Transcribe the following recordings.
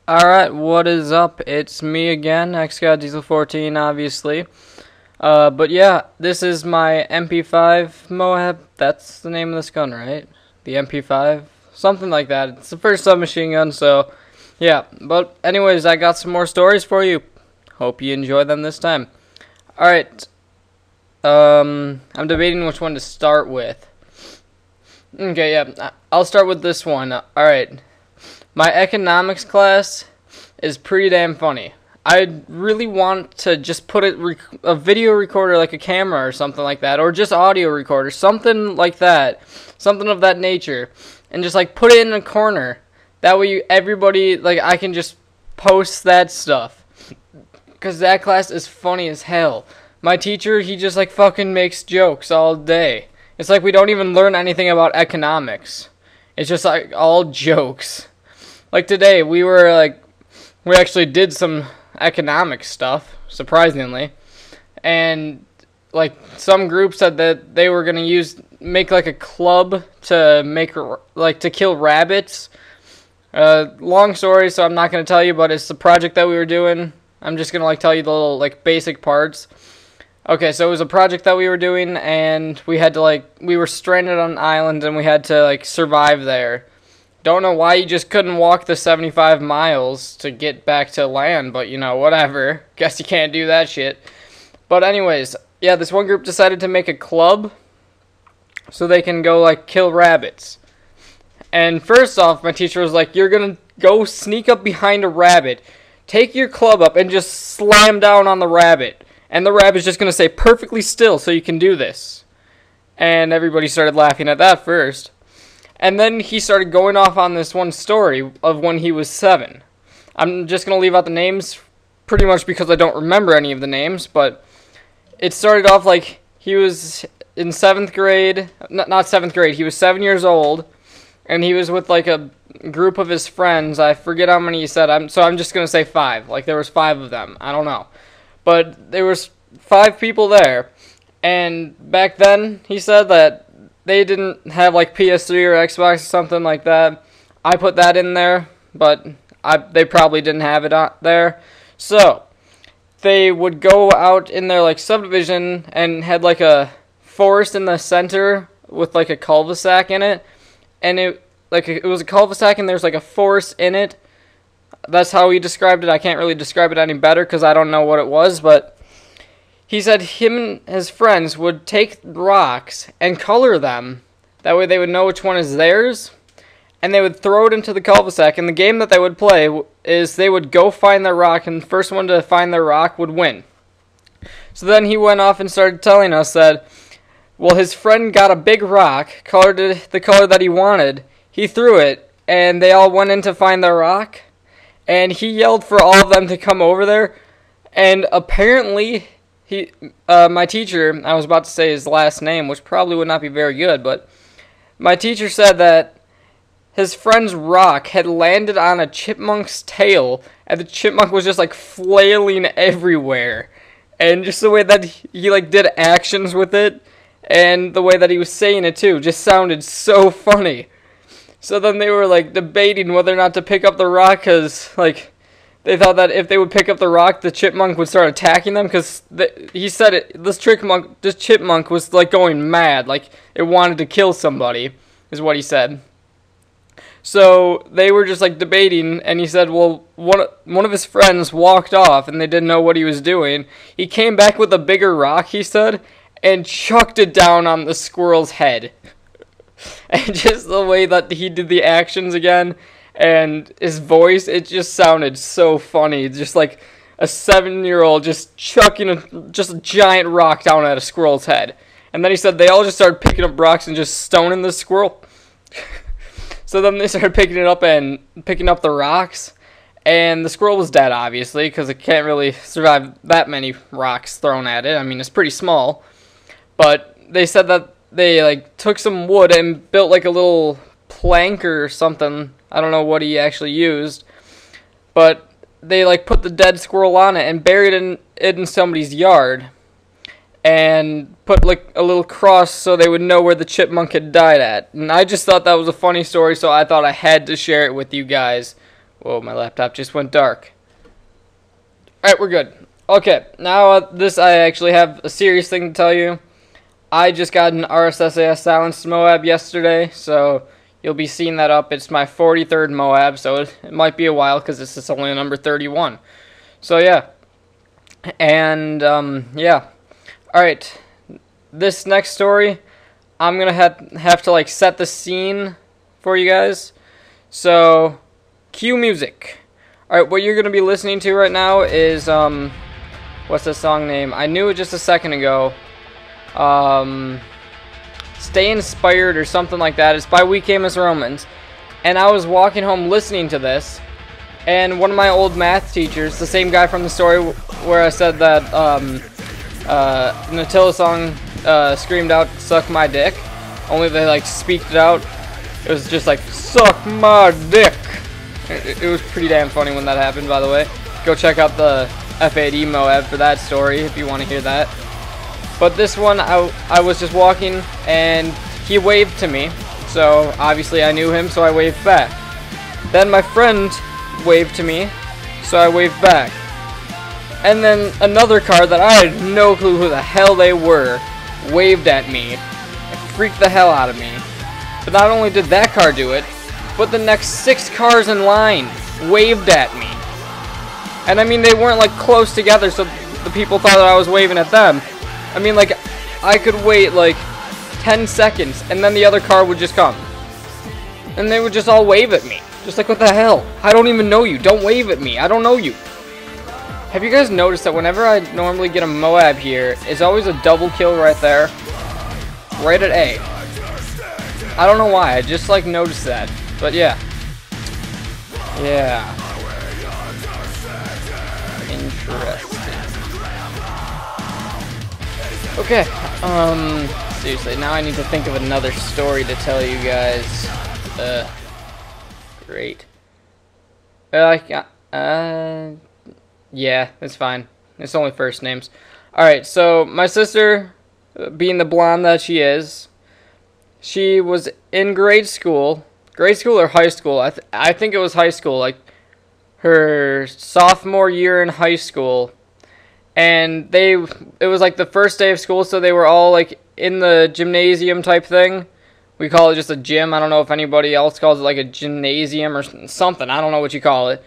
Alright, what is up? It's me again, XGodDiesel14, obviously. But yeah, this is my MP5 Moab. That's the name of this gun, right? The MP5? Something like that. It's the first submachine gun, so yeah. But anyways, I got some more stories for you. Hope you enjoy them this time. Alright. I'm debating which one to start with. Okay, yeah. I'll start with this one. Alright. My economics class is pretty damn funny. I really want to just put a video recorder, like a camera or something like that, or just audio recorder, something like that, something of that nature, and just like put it in a corner. That way everybody, like, I can just post that stuff. Because that class is funny as hell. My teacher, he just like fucking makes jokes all day. It's like we don't even learn anything about economics. It's just like all jokes. Like today, we actually did some economic stuff, surprisingly, and like some group said that they were gonna make like a club to kill rabbits. Long story, so I'm not gonna tell you, but it's the project that we were doing. I'm just gonna tell you the little basic parts. Okay, so it was a project that we were doing, and we had to we were stranded on an island, and we had to survive there. Don't know why you just couldn't walk the 75 miles to get back to land, but, you know, whatever. Guess you can't do that shit. But anyways, yeah, this one group decided to make a club so they can go, kill rabbits. And first off, my teacher was like, you're gonna go sneak up behind a rabbit, take your club up, and just slam down on the rabbit. And the rabbit's just gonna stay perfectly still so you can do this. And everybody started laughing at that first. And then he started going off on this one story of when he was 7. I'm just going to leave out the names pretty much because I don't remember any of the names, but it started off like he was in 7th grade, not 7th grade, he was 7 years old, and he was with a group of his friends. I forget how many he said, so I'm just going to say 5. There was 5 of them, I don't know. But there was 5 people there, and back then he said that they didn't have PS3 or Xbox or something like that. I put that in there, but they probably didn't have it out there. So they would go out in their subdivision and had a forest in the center with a cul-de-sac in it, and it was a cul-de-sac and there's a forest in it. That's how he described it. I can't really describe it any better because I don't know what it was, but he said him and his friends would take rocks and color them. That way they would know which one is theirs. And they would throw it into the cul-de-sac. And the game that they would play is they would go find their rock. And the first one to find their rock would win. So then he went off and started telling us that, well, his friend got a big rock, colored it the color that he wanted. He threw it. And they all went in to find their rock. And he yelled for all of them to come over there. And apparently my teacher, I was about to say his last name, which probably would not be very good, but my teacher said that his friend's rock had landed on a chipmunk's tail, and the chipmunk was just flailing everywhere. And just the way that he did actions with it, and the way that he was saying it too, just sounded so funny. So then they were debating whether or not to pick up the rock, because they thought that if they would pick up the rock, the chipmunk would start attacking them, because he said this chipmunk was going mad, it wanted to kill somebody, is what he said. So they were just debating, and he said, well, one of his friends walked off, and they didn't know what he was doing. He came back with a bigger rock, he said, and chucked it down on the squirrel's head. And just the way that he did the actions again, and his voice, it just sounded so funny. Just a 7-year-old just chucking a giant rock down at a squirrel's head. And then he said they all just started picking up rocks and just stoning the squirrel. So then they started picking it up and picking up the rocks. And the squirrel was dead, obviously, because it can't really survive that many rocks thrown at it. I mean, it's pretty small. But they said that they took some wood and built a little plank or something. I don't know what he actually used, but they put the dead squirrel on it and buried it in somebody's yard, and put a little cross so they would know where the chipmunk had died at. And I just thought that was a funny story, so I thought I had to share it with you guys. Whoa, my laptop just went dark. Alright, we're good. Okay, now I actually have a serious thing to tell you. I just got an RSSAS silenced Moab yesterday, so you'll be seeing that up. It's my 43rd Moab, so it might be a while because this is only number 31. So yeah. And, yeah. Alright, this next story, I'm going to have to, like, set the scene for you guys. So, cue music. Alright, what you're going to be listening to right now is, what's the song name? I knew it just a second ago. Stay Inspired or something like that. It's by We Came as Romans. And I was walking home listening to this, and one of my old math teachers, the same guy from the story where I said that Natilla song screamed out, "Suck my dick," only they like speaked it out. It was just like, "Suck my dick." It was pretty damn funny when that happened, by the way. Go check out the F8E Moab for that story if you want to hear that. But this one, I was just walking, and he waved to me. So, obviously I knew him, so I waved back. Then my friend waved to me, so I waved back. And then another car that I had no clue who the hell they were waved at me. It freaked the hell out of me. But not only did that car do it, but the next 6 cars in line waved at me. And I mean, they weren't like close together, so the people thought that I was waving at them. I mean, like, I could wait like 10 seconds and then the other car would just come. And they would just all wave at me. Just like, what the hell? I don't even know you. Don't wave at me. I don't know you. Have you guys noticed that whenever I normally get a Moab here, it's always a double kill right there? Right at A. I don't know why. I just like noticed that. But yeah. Yeah. Interesting. Okay, seriously, now I need to think of another story to tell you guys. Great. Yeah, it's fine. It's only first names. Alright, so my sister, being the blonde that she is, she was in grade school or high school. I think it was high school, like her sophomore year in high school. And it was like the first day of school, so they were all like in the gymnasium type thing. We call it just a gym. I don't know if anybody else calls it like a gymnasium or something. I don't know what you call it.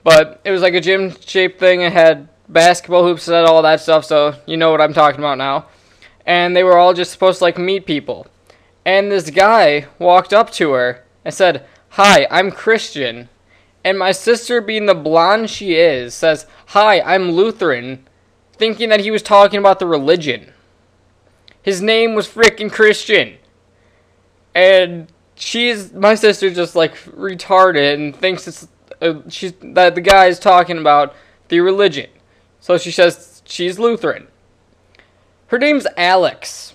But it was like a gym-shaped thing. It had basketball hoops and all that stuff, so you know what I'm talking about now. And they were all just supposed to like meet people. And this guy walked up to her and said, "Hi, I'm Christian." And my sister, being the blonde she is, says, "Hi, I'm Lutheran," thinking that he was talking about the religion. His name was frickin' Christian. And my sister just like retarded and thinks that the guy is talking about the religion. So she says she's Lutheran. Her name's Alex.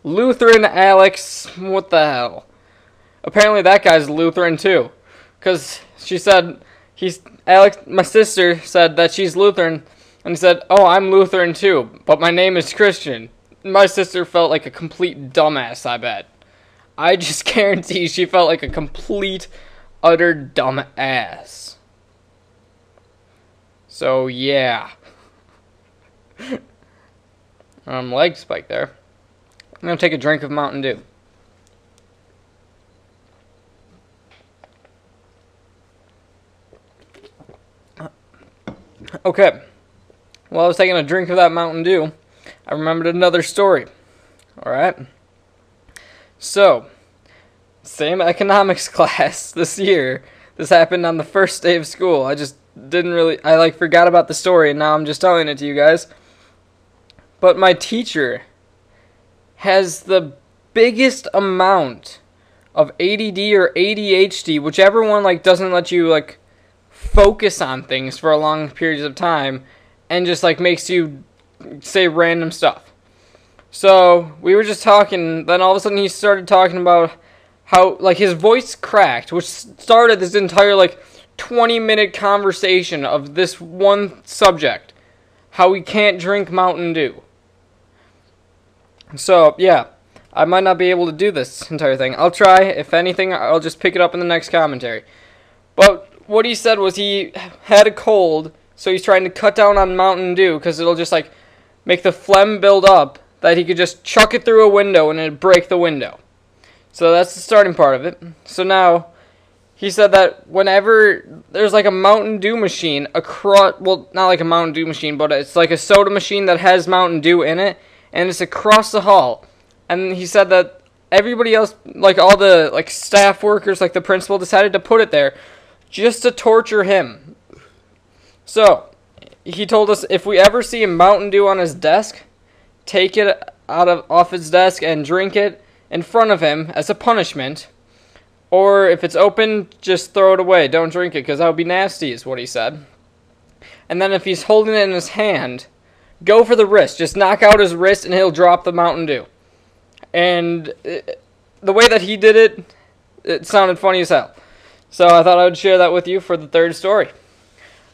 Lutheran Alex, what the hell? Apparently that guy's Lutheran too. Because she said, my sister said that she's Lutheran, and he said, "Oh, I'm Lutheran too, but my name is Christian." My sister felt like a complete dumbass, I bet. I just guarantee she felt like a complete, utter dumbass. So, yeah. Leg spike there. I'm gonna take a drink of Mountain Dew. Okay, while I was taking a drink of that Mountain Dew, I remembered another story. Alright? So, same economics class this year. This happened on the first day of school. I just I forgot about the story, and now I'm just telling it to you guys. But my teacher has the biggest amount of ADD or ADHD, whichever one doesn't let you focus on things for a long periods of time, and just makes you say random stuff. So we were just talking, then all of a sudden he started talking about how his voice cracked, which started this entire 20-minute conversation of this one subject, how we can't drink Mountain Dew. So yeah, I might not be able to do this entire thing. I'll try. If anything, I'll just pick it up in the next commentary. But what he said was he had a cold, so he's trying to cut down on Mountain Dew because it'll just like make the phlegm build up that he could just chuck it through a window and it'd break the window. So that's the starting part of it. So now he said that whenever there's like a Mountain Dew machine across, well, not like a Mountain Dew machine, but it's like a soda machine that has Mountain Dew in it, and it's across the hall. And he said that everybody else, like all the like staff workers, like the principal, decided to put it there just to torture him. So he told us if we ever see a Mountain Dew on his desk, take it off his desk and drink it in front of him as a punishment. Or if it's open, just throw it away. Don't drink it because that would be nasty, is what he said. And then if he's holding it in his hand, go for the wrist. Just knock out his wrist and he'll drop the Mountain Dew. And the way that he did it, it sounded funny as hell. So I thought I would share that with you for the third story.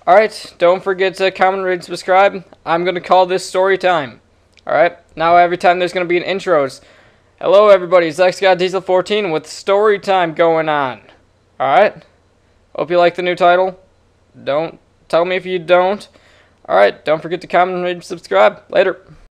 Alright, don't forget to comment, rate, and subscribe. I'm going to call this story time. Alright, now every time there's going to be an intro, it's, hello everybody, it's XGodDiesel14 with story time going on. Alright, hope you like the new title. Don't tell me if you don't. Alright, don't forget to comment, rate, and subscribe. Later.